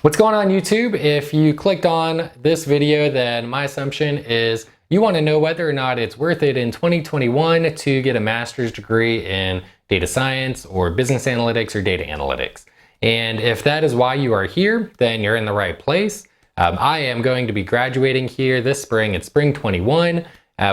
What's going on YouTube? If you clicked on this video, then my assumption is you want to know whether or not it's worth it in 2021 to get a master's degree in data science or business analytics or data analytics. And if that is why you are here, then you're in the right place. I am going to be graduating here this spring. It's spring 21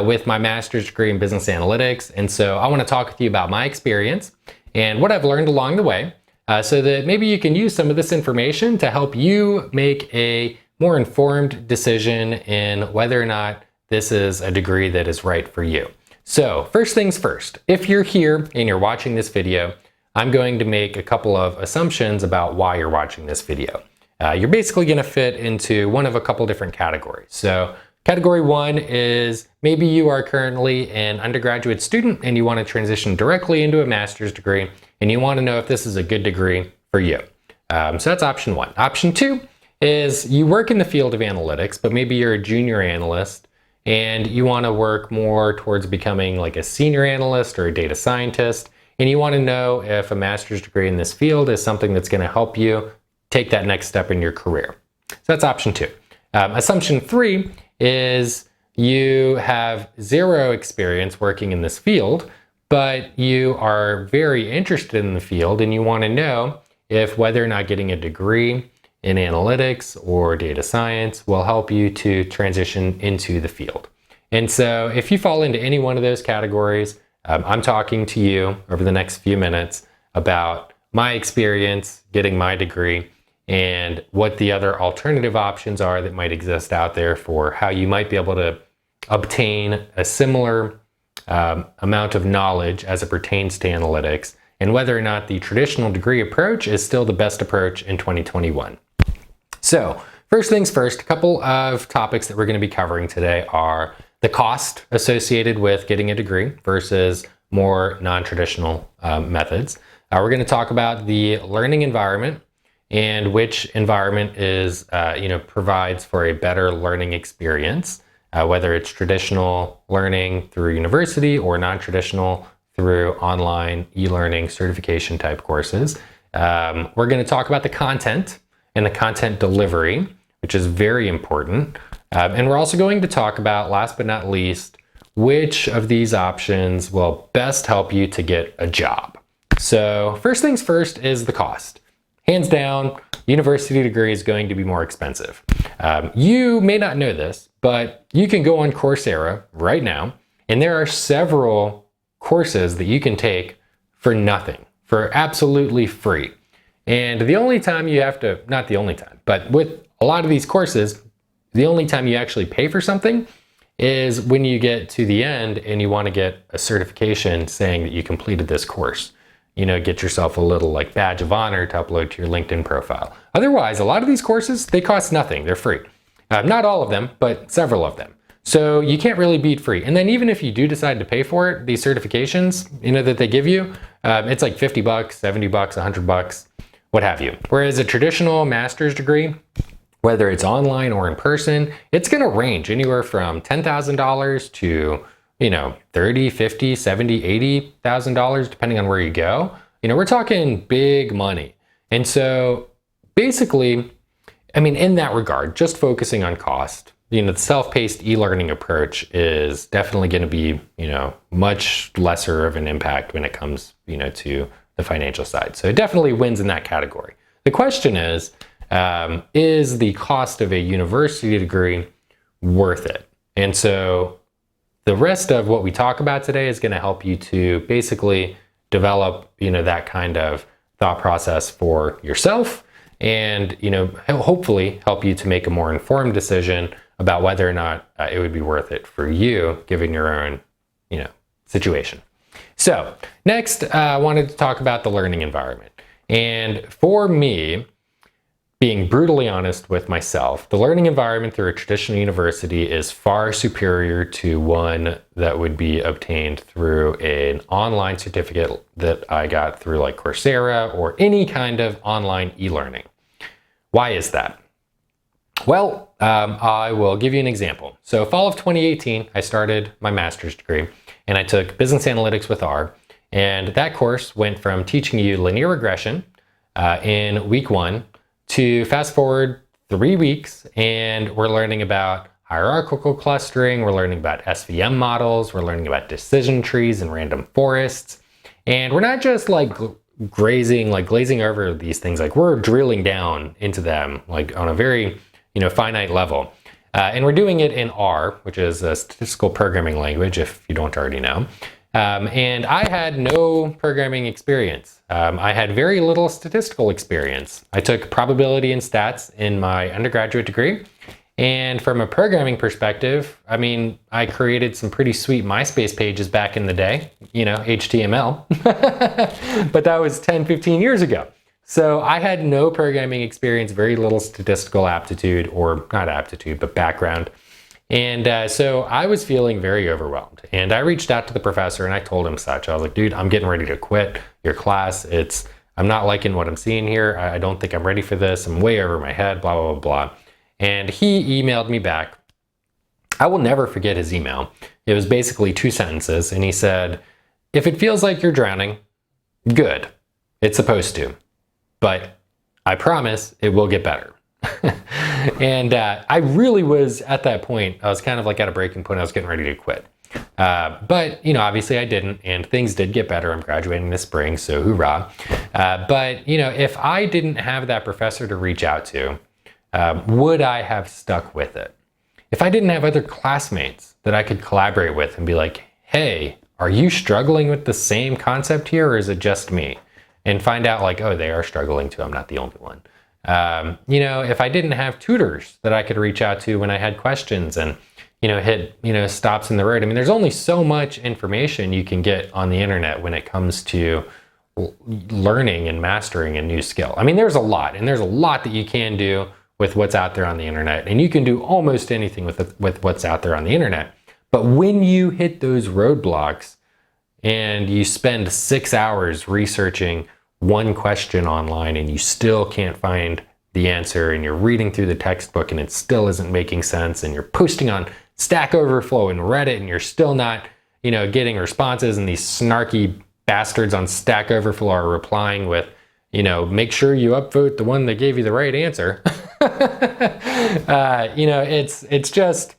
with my master's degree in business analytics. And so I want to talk with you about my experience and what I've learned along the way. So that maybe you can use some of this information to help you make a more informed decision in whether or not this is a degree that is right for you. So first things first, if you're here and you're watching this video, I'm going to make a couple of assumptions about why you're watching this video. You're basically going to fit into one of a couple different categories. So category one is maybe you are currently an undergraduate student and you want to transition directly into a master's degree and you want to know if this is a good degree for you. So that's option one. Option two is you work in the field of analytics, but maybe you're a junior analyst and you want to work more towards becoming like a senior analyst or a data scientist, and you want to know if a master's degree in this field is something that's going to help you take that next step in your career. So that's option two. Assumption three is you have zero experience working in this field, but you are very interested in the field and you want to know if whether or not getting a degree in analytics or data science will help you to transition into the field. And so if you fall into any one of those categories, I'm talking to you over the next few minutes about my experience getting my degree and what the other alternative options are that might exist out there for how you might be able to obtain a similar amount of knowledge as it pertains to analytics, and whether or not the traditional degree approach is still the best approach in 2021. So first things first, a couple of topics that we're going to be covering today are the cost associated with getting a degree versus more non-traditional methods. We're going to talk about the learning environment and which environment is, provides for a better learning experience. Whether it's traditional learning through university or non-traditional through online e-learning certification type courses. We're going to talk about the content and the content delivery, which is very important. And we're also going to talk about, last but not least, which of these options will best help you to get a job. So first things first is the cost. Hands down, university degree is going to be more expensive. You may not know this, but you can go on Coursera right now, and there are several courses that you can take for nothing, for absolutely free. And the only time you have to, not the only time, but with a lot of these courses, the only time you actually pay for something is when you get to the end and you want to get a certification saying that you completed this course. Get yourself a little like badge of honor to upload to your LinkedIn profile. Otherwise, a lot of these courses, they cost nothing. They're free. Not all of them, but several of them. So you can't really beat free. And then even if you do decide to pay for it, these certifications, that they give you, it's like $50, $70, $100, what have you. Whereas a traditional master's degree, whether it's online or in person, it's going to range anywhere from $10,000 to $30, $50, $70, $80,000, depending on where you go. We're talking big money. And so basically, in that regard, just focusing on cost, the self-paced e-learning approach is definitely going to be, much lesser of an impact when it comes, to the financial side. So it definitely wins in that category. The question is the cost of a university degree worth it? And so the rest of what we talk about today is going to help you to basically develop, that kind of thought process for yourself and, hopefully help you to make a more informed decision about whether or not it would be worth it for you, given your own, situation. So next, I wanted to talk about the learning environment. And for me, being brutally honest with myself, the learning environment through a traditional university is far superior to one that would be obtained through an online certificate that I got through like Coursera or any kind of online e-learning. Why is that? Well, I will give you an example. So fall of 2018, I started my master's degree and I took business analytics with R. And that course went from teaching you linear regression in week one to fast forward 3 weeks, and we're learning about hierarchical clustering, we're learning about SVM models, we're learning about decision trees and random forests. And we're not just like glazing over these things, like we're drilling down into them like on a very, finite level. And we're doing it in R, which is a statistical programming language, if you don't already know. And I had no programming experience. I had very little statistical experience. I took probability and stats in my undergraduate degree. And from a programming perspective, I created some pretty sweet MySpace pages back in the day, HTML, but that was 10, 15 years ago. So I had no programming experience, very little statistical aptitude, or not aptitude, but background. And so I was feeling very overwhelmed. And I reached out to the professor and I told him such. I was like, dude, I'm getting ready to quit your class. I'm not liking what I'm seeing here. I don't think I'm ready for this. I'm way over my head, blah, blah, blah, blah. And he emailed me back. I will never forget his email. It was basically 2 sentences. And he said, if it feels like you're drowning, good. It's supposed to. But I promise it will get better. And I really was at that point. I was kind of like at a breaking point. I was getting ready to quit. But, obviously I didn't. And things did get better. I'm graduating this spring, so hoorah. But, if I didn't have that professor to reach out to, would I have stuck with it? If I didn't have other classmates that I could collaborate with and be like, hey, are you struggling with the same concept here, or is it just me? And find out like, oh, they are struggling too. I'm not the only one. If I didn't have tutors that I could reach out to when I had questions and, hit, stops in the road. There's only so much information you can get on the internet when it comes to learning and mastering a new skill. There's a lot, and there's a lot that you can do with what's out there on the internet, and you can do almost anything with what's out there on the internet. But when you hit those roadblocks and you spend 6 hours researching one question online and you still can't find the answer, and you're reading through the textbook and it still isn't making sense, and you're posting on Stack Overflow and Reddit and you're still not, getting responses, and these snarky bastards on Stack Overflow are replying with, make sure you upvote the one that gave you the right answer. It's just,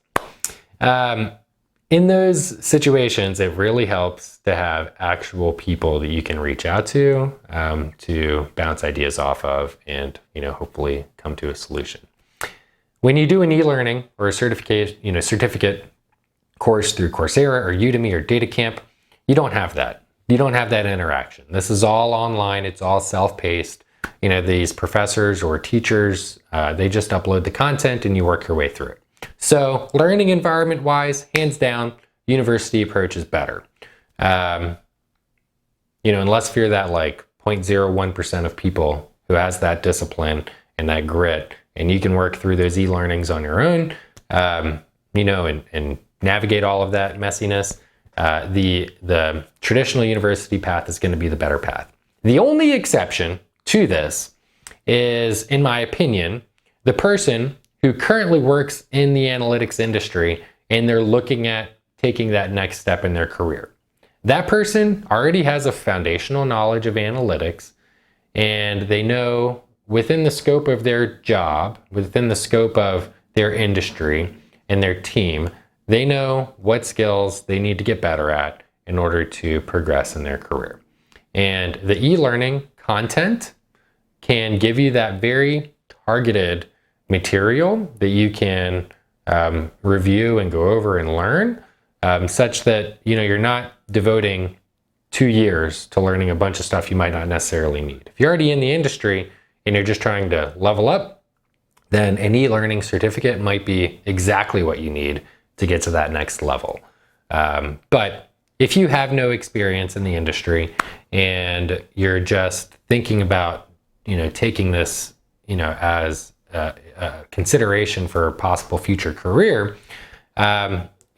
in those situations, it really helps to have actual people that you can reach out to bounce ideas off of and, hopefully come to a solution. When you do an e-learning or a certificate course through Coursera or Udemy or Datacamp, you don't have that. You don't have that interaction. This is all online. It's all self-paced. These professors or teachers, they just upload the content and you work your way through it. So learning environment wise, hands down, university approach is better. Unless if you're that like 0.01% of people who has that discipline and that grit, and you can work through those e-learnings on your own, and navigate all of that messiness, the traditional university path is going to be the better path. The only exception to this is, in my opinion, the person who currently works in the analytics industry and they're looking at taking that next step in their career. That person already has a foundational knowledge of analytics, and they know within the scope of their job, within the scope of their industry and their team, they know what skills they need to get better at in order to progress in their career. And the e-learning content can give you that very targeted material that you can review and go over and learn, such that you're not devoting 2 years to learning a bunch of stuff you might not necessarily need. If you're already in the industry and you're just trying to level up, then an e-learning certificate might be exactly what you need to get to that next level. But if you have no experience in the industry and you're just thinking about taking this as a consideration for a possible future career,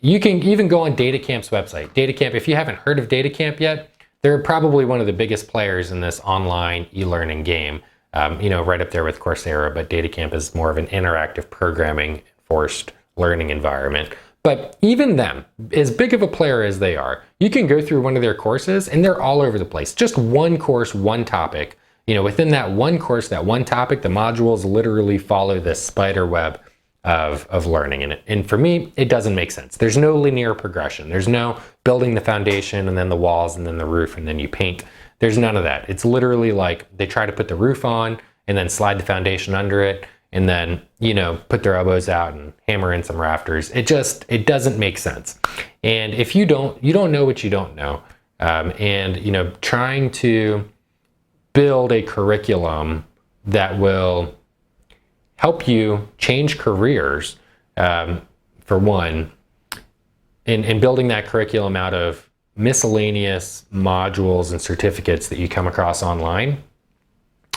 you can even go on Datacamp's website. Datacamp, if you haven't heard of Datacamp yet, they're probably one of the biggest players in this online e-learning game, right up there with Coursera, but Datacamp is more of an interactive programming forced learning environment. But even them, as big of a player as they are, you can go through one of their courses and they're all over the place. Just one course, one topic, within that one course, that one topic, the modules literally follow this spider web of learning. And for me, it doesn't make sense. There's no linear progression. There's no building the foundation and then the walls and then the roof and then you paint. There's none of that. It's literally like they try to put the roof on and then slide the foundation under it and then, put their elbows out and hammer in some rafters. It doesn't make sense. And if you don't know what you don't know. And, trying to build a curriculum that will help you change careers, for one, and building that curriculum out of miscellaneous modules and certificates that you come across online,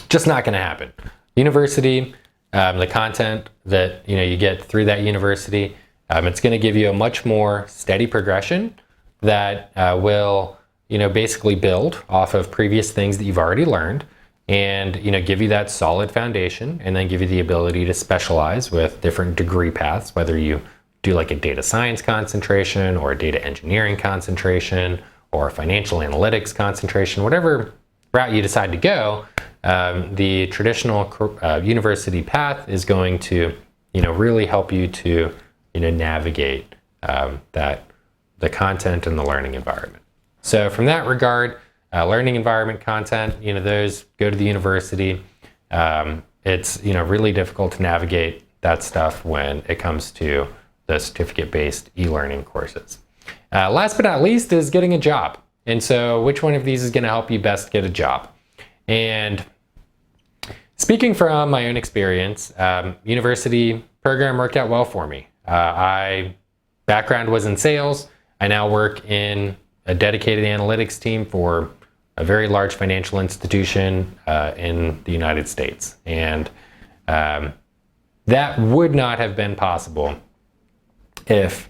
just not going to happen. University, the content that you get through that university, it's going to give you a much more steady progression that will basically build off of previous things that you've already learned and give you that solid foundation, and then give you the ability to specialize with different degree paths, whether you do like a data science concentration or a data engineering concentration or a financial analytics concentration, whatever route you decide to go. The traditional university path is going to really help you to navigate the content and the learning environment. So from that regard, learning environment content, those go to the university. It's really difficult to navigate that stuff when it comes to the certificate-based e-learning courses. Last but not least is getting a job. And so which one of these is going to help you best get a job? And speaking from my own experience, university program worked out well for me. Background was in sales. I now work in a dedicated analytics team for a very large financial institution in the United States. And that would not have been possible if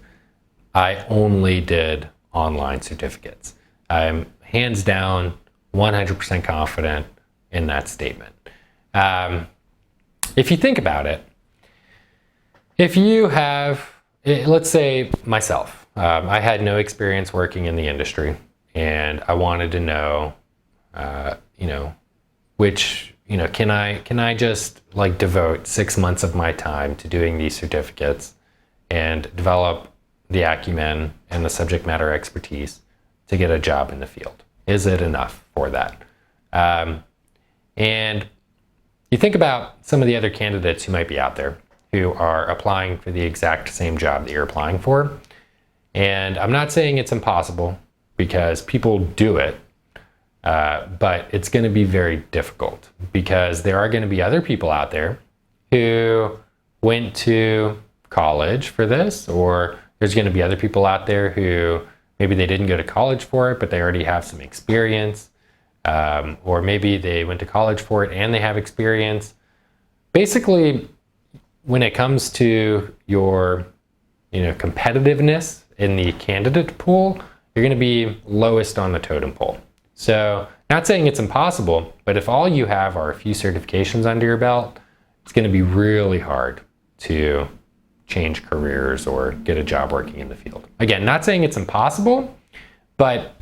I only did online certificates. I'm hands down 100% confident in that statement. If you think about it, if you have, let's say myself, I had no experience working in the industry and I wanted to know, which, can I just like devote 6 months of my time to doing these certificates and develop the acumen and the subject matter expertise to get a job in the field? Is it enough for that? And you think about some of the other candidates who might be out there who are applying for the exact same job that you're applying for. And I'm not saying it's impossible, because people do it, but it's going to be very difficult, because there are going to be other people out there who went to college for this, or there's going to be other people out there who maybe they didn't go to college for it, but they already have some experience, or maybe they went to college for it and they have experience. Basically, when it comes to your competitiveness in the candidate pool, you're going to be lowest on the totem pole. So not saying it's impossible, but if all you have are a few certifications under your belt, it's going to be really hard to change careers or get a job working in the field. Again, not saying it's impossible, but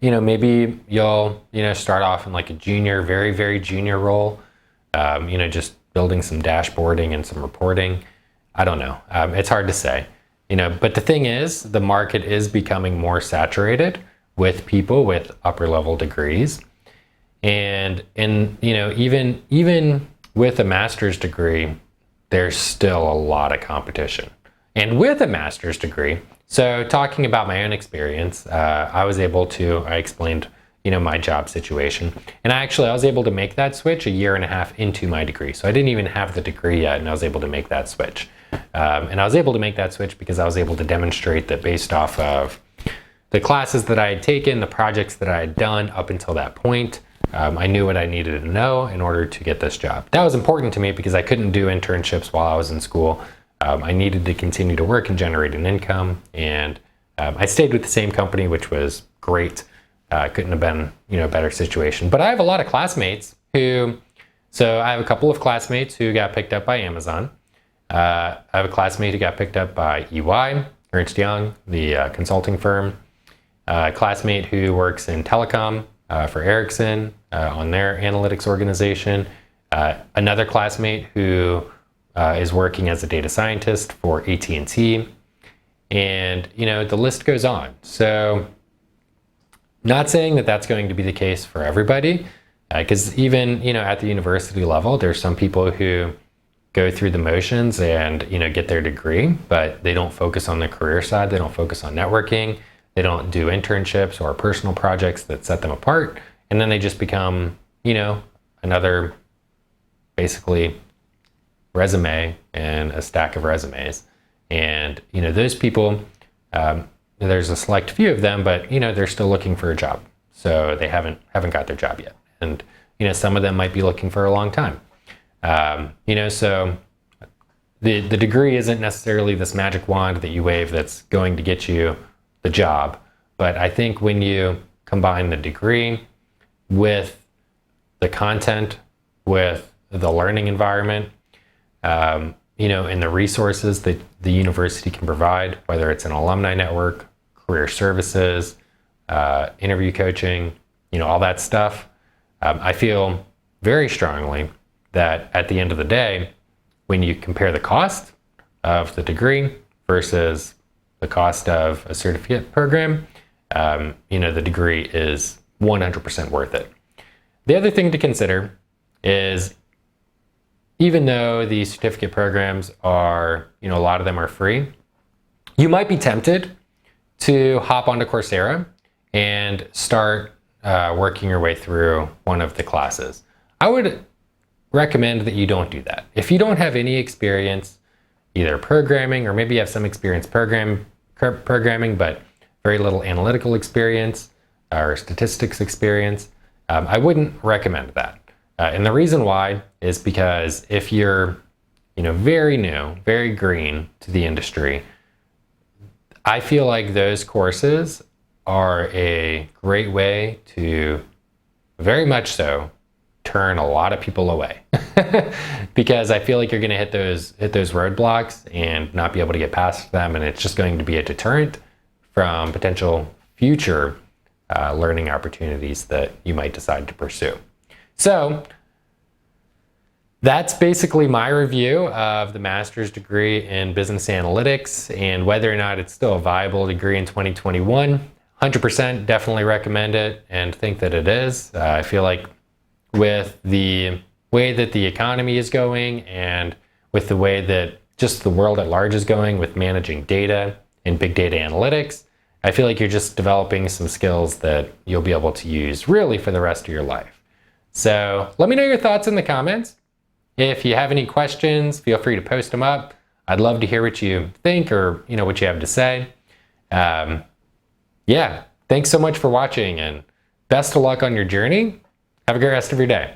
maybe you'll start off in like a junior, very, very junior role, just building some dashboarding and some reporting. I don't know. It's hard to say. But the thing is, the market is becoming more saturated with people with upper level degrees. And even with a master's degree, there's still a lot of competition. And with a master's degree, so talking about my own experience, I explained, my job situation. And I was able to make that switch a year and a half into my degree. So I didn't even have the degree yet, and I was able to make that switch. And I was able to make that switch because I was able to demonstrate that based off of the classes that I had taken, the projects that I had done up until that point, I knew what I needed to know in order to get this job. That was important to me because I couldn't do internships while I was in school. I needed to continue to work and generate an income, and I stayed with the same company, which was great. Couldn't have been, a better situation. But I have a lot of classmates so I have a couple of classmates who got picked up by Amazon. I have a classmate who got picked up by EY, Ernst Young, the consulting firm. A classmate who works in telecom for Ericsson on their analytics organization. Another classmate who is working as a data scientist for AT&T. And, the list goes on. So not saying that that's going to be the case for everybody, because even, at the university level, there's some people who go through the motions and, get their degree, but they don't focus on the career side. They don't focus on networking. They don't do internships or personal projects that set them apart. And then they just become, another basically resume and a stack of resumes. And, those people, there's a select few of them, but, they're still looking for a job. So they haven't got their job yet. And, some of them might be looking for a long time. So the degree isn't necessarily this magic wand that you wave that's going to get you the job. But I think when you combine the degree with the content, with the learning environment, and the resources that the university can provide, whether it's an alumni network, career services, interview coaching, all that stuff, I feel very strongly that at the end of the day, when you compare the cost of the degree versus the cost of a certificate program, the degree is 100% worth it. The other thing to consider is, even though these certificate programs are, a lot of them are free, you might be tempted to hop onto Coursera and start working your way through one of the classes. I would recommend that you don't do that. If you don't have any experience either programming, or maybe you have some experience programming, but very little analytical experience or statistics experience, I wouldn't recommend that. And the reason why is because if you're, very new, very green to the industry, I feel like those courses are a great way to, very much so, turn a lot of people away. Because I feel like you're going to hit those roadblocks and not be able to get past them, and it's just going to be a deterrent from potential future learning opportunities that you might decide to pursue. So that's basically my review of the master's degree in business analytics and whether or not it's still a viable degree in 2021. 100% definitely recommend it and think that it is. I feel like with the way that the economy is going and with the way that just the world at large is going with managing data and big data analytics, I feel like you're just developing some skills that you'll be able to use really for the rest of your life. So let me know your thoughts in the comments. If you have any questions, feel free to post them up. I'd love to hear what you think or what you have to say. Yeah, thanks so much for watching and best of luck on your journey. Have a great rest of your day.